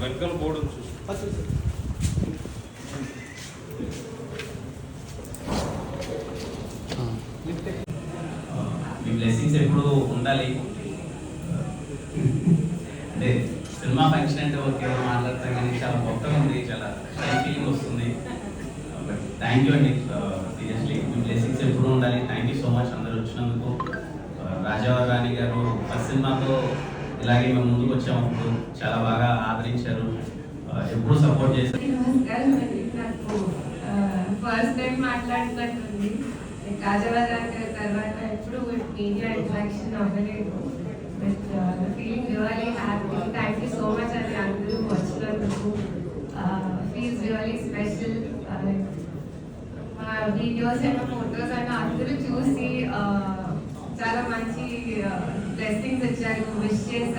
వెనకాల బోర్డు చూసి మీ బ్లెస్సింగ్స్ ఎప్పుడు ఉండాలి. అంటే సినిమా ఫంక్షన్ అంటే ఓకే మాట్లాడతాం కానీ చాలా కొత్తగా ఉంది, చాలా ఫీలింగ్ వస్తుంది. థ్యాంక్ యూ అండి, సీరియస్లీ మీ బ్లెస్సింగ్స్ ఎప్పుడు ఉండాలి. థ్యాంక్ యూ సో మచ్ అందరూ వచ్చినందుకు. రాజావారి రాణి గారు ఫస్ట్ సినిమాతో ఇలాగే మేము ముందుకు వచ్చాము, చాలా బాగా ఆదరించారు, ఎప్పుడు సపోర్ట్ చేశారు. నమస్కారం అండి, నాకు ఫస్ట్ టైం మాట్లాడుతున్నట్టుంది. రాజావారి రాణి గారి తర్వాత ఎప్పుడు మీడియా ఇంటరాక్షన్ అవ్వలేదు. But feeling really happy. Thank you so much అండి అందరూ వచ్చినందుకు. Feels really special. మా వీడియోస్ అయినా ఫొటోస్ అయినా అందరూ చూసి చాలా మంచి బ్లెస్సింగ్స్ ఇచ్చారు, విష్ చేశారు.